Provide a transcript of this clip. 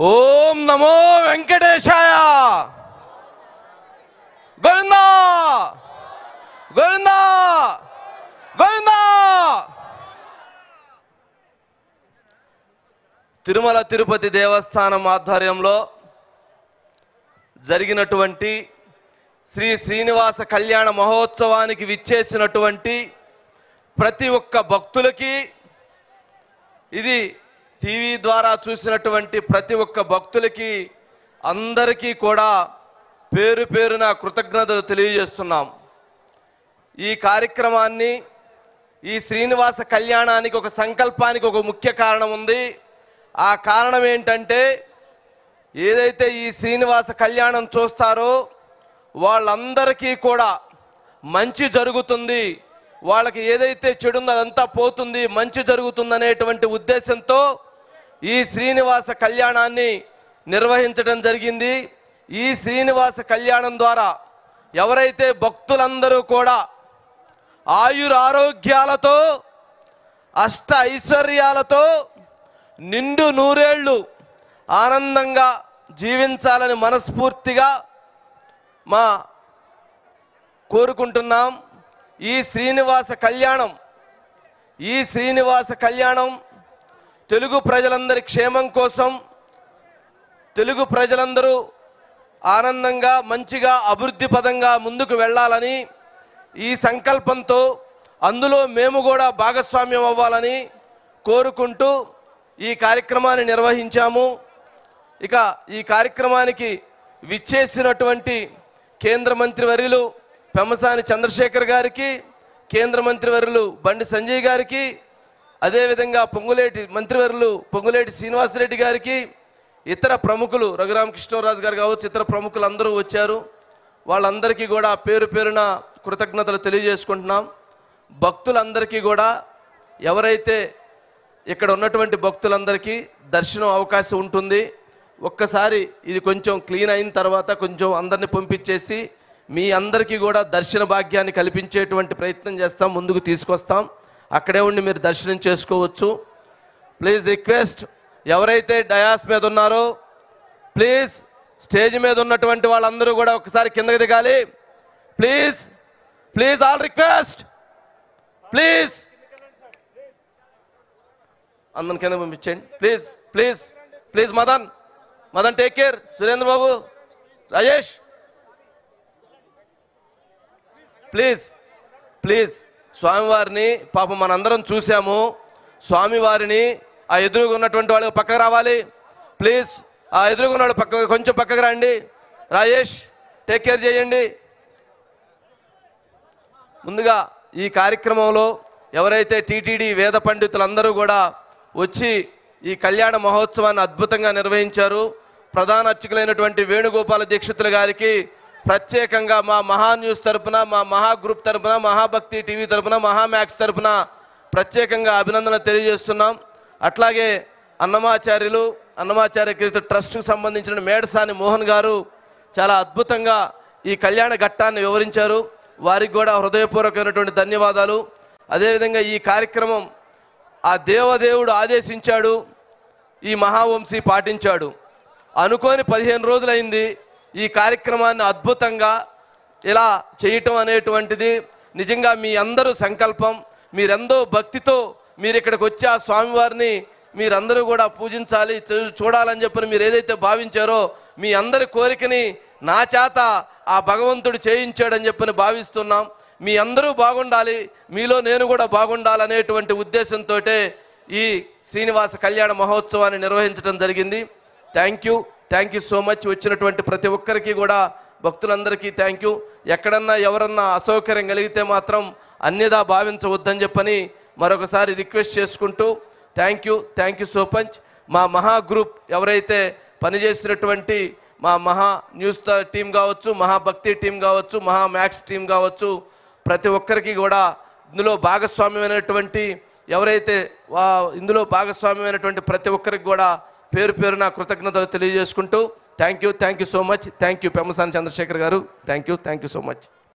ఓం నమో వెంకటేశాయ. గోవిందా గోవిందా గోవిందా. తిరుమల తిరుపతి దేవస్థానం ఆధ్వర్యంలో జరిగినటువంటి శ్రీ శ్రీనివాస కళ్యాణ మహోత్సవానికి విచ్చేసినటువంటి ప్రతి ఒక్క భక్తులకి, ఇది టీవీ ద్వారా చూసినటువంటి ప్రతి ఒక్క భక్తులకి అందరికీ కూడా పేరు పేరున కృతజ్ఞతలు తెలియజేస్తున్నాం. ఈ కార్యక్రమాన్ని, ఈ శ్రీనివాస కళ్యాణానికి ఒక సంకల్పానికి ఒక ముఖ్య కారణం ఉంది. ఆ కారణం ఏంటంటే, ఏదైతే ఈ శ్రీనివాస కళ్యాణం చూస్తారో వాళ్ళందరికీ కూడా మంచి జరుగుతుంది, వాళ్ళకి ఏదైతే చెడుందో అదంతా పోతుంది, మంచి జరుగుతుందనేటువంటి ఉద్దేశంతో ఈ శ్రీనివాస కళ్యాణాన్ని నిర్వహించడం జరిగింది. ఈ శ్రీనివాస కళ్యాణం ద్వారా ఎవరైతే భక్తులందరూ కూడా ఆయురారోగ్యాలతో, అష్ట ఐశ్వర్యాలతో, నిండు నూరేళ్లు ఆనందంగా జీవించాలని మనస్ఫూర్తిగా కోరుకుంటున్నాం. ఈ శ్రీనివాస కళ్యాణం తెలుగు ప్రజలందరి క్షేమం కోసం, తెలుగు ప్రజలందరూ ఆనందంగా మంచిగా అభివృద్ధి పదంగా ముందుకు వెళ్ళాలని ఈ సంకల్పంతో, అందులో మేము కూడా భాగస్వామ్యం అవ్వాలని కోరుకుంటూ ఈ కార్యక్రమాన్ని నిర్వహించాము. ఇక ఈ కార్యక్రమానికి విచ్చేసినటువంటి కేంద్ర మంత్రివర్యులు పెమ్మసాని చంద్రశేఖర్ గారికి, కేంద్ర మంత్రివర్యులు బండి సంజయ్ గారికి, అదేవిధంగా మంత్రివర్యులు పొంగులేటి శ్రీనివాసరెడ్డి గారికి, ఇతర ప్రముఖులు రఘురామకృష్ణరాజు గారు కావచ్చు, ఇతర ప్రముఖులు అందరూ వచ్చారు. వాళ్ళందరికీ కూడా పేరు పేరున కృతజ్ఞతలు తెలియజేసుకుంటున్నాం. భక్తులందరికీ కూడా, ఎవరైతే ఇక్కడ ఉన్నటువంటి భక్తులందరికీ దర్శనం అవకాశం ఉంటుంది. ఒక్కసారి ఇది కొంచెం క్లీన్ అయిన తర్వాత కొంచెం అందరిని పంపించేసి మీ అందరికీ కూడా దర్శన భాగ్యాన్ని కల్పించేటువంటి ప్రయత్నం చేస్తాం, ముందుకు తీసుకొస్తాం. అక్కడే ఉండి మీరు దర్శనం చేసుకోవచ్చు. ప్లీజ్ రిక్వెస్ట్, ఎవరైతే డయాస్ మీద ఉన్నారో ప్లీజ్ స్టేజ్ మీద ఉన్నటువంటి వాళ్ళందరూ కూడా ఒకసారి కిందకి దిగాలి. Please please, all request, please అందరిని కింద పంపించండి. Please please please. Madan take care. Surendra Babu, Rajesh, please please. స్వామివారిని పాపం మనందరం చూసాము. స్వామివారిని ఆ ఎదురుగా ఉన్నటువంటి వాళ్ళు పక్కకు రావాలి. ప్లీజ్ ఆ ఎదురుగా ఉన్న వాళ్ళు కొంచెం పక్కకు రండి. రాజేష్, టేక్ కేర్ చేయండి. ముందుగా ఈ కార్యక్రమంలో ఎవరైతే టీటీడీ వేద పండితులందరూ కూడా వచ్చి ఈ కళ్యాణ మహోత్సవాన్ని అద్భుతంగా నిర్వహించారు. ప్రధాన అర్చకులైనటువంటి వేణుగోపాల దీక్షితులు గారికి ప్రత్యేకంగా మా మహా న్యూస్ తరపున, మా మహా గ్రూప్ తరపున, మహాభక్తి టీవీ తరపున, మహామ్యాక్స్ తరపున ప్రత్యేకంగా అభినందన తెలియజేస్తున్నాం. అట్లాగే అన్నమాచార్య కీర్తి ట్రస్ట్కు సంబంధించిన మేడసాని మోహన్ గారు చాలా అద్భుతంగా ఈ కళ్యాణ ఘట్టాన్ని వివరించారు. వారికి కూడా హృదయపూర్వకమైనటువంటి ధన్యవాదాలు. అదేవిధంగా ఈ కార్యక్రమం ఆ దేవదేవుడు ఆదేశించాడు, ఈ మహావంశీ పాటించాడు. అనుకోని 15 రోజులైంది ఈ కార్యక్రమాన్ని అద్భుతంగా ఇలా చేయటం అనేటువంటిది. నిజంగా మీ అందరూ సంకల్పం, మీరెంతో భక్తితో మీరు ఇక్కడికి వచ్చి ఆ స్వామివారిని మీరందరూ కూడా పూజించాలి, చూడాలని చెప్పని మీరు ఏదైతే భావించారో మీ అందరి కోరికని నా చేత ఆ భగవంతుడు చేయించాడని చెప్పని భావిస్తున్నాం. మీ అందరూ బాగుండాలి, మీలో నేను కూడా బాగుండాలనేటువంటి ఉద్దేశంతో ఈ శ్రీనివాస కళ్యాణ మహోత్సవాన్ని నిర్వహించడం జరిగింది. Thank you so much. వచ్చినటువంటి ప్రతి ఒక్కరికి కూడా భక్తులందరికీ థ్యాంక్ యూ. ఎక్కడన్నా ఎవరన్నా అసౌకర్యం కలిగితే మాత్రం అన్యదా భావించవద్దని చెప్పని మరొకసారి రిక్వెస్ట్ చేసుకుంటూ థ్యాంక్ యూ సో మచ్. మా మహా గ్రూప్ ఎవరైతే పనిచేసినటువంటి మా మహా న్యూస్ టీం కావచ్చు, మహాభక్తి టీం కావచ్చు, మహామ్యాక్స్ టీం కావచ్చు, ప్రతి ఒక్కరికి కూడా ఇందులో భాగస్వామ్యమైనటువంటి ప్రతి ఒక్కరికి కూడా పేరు పేరున కృతజ్ఞతలు తెలియజేసుకుంటూ thank you so much. Thank you Pemmasani Chandrasekhar గారు. Thank you so much.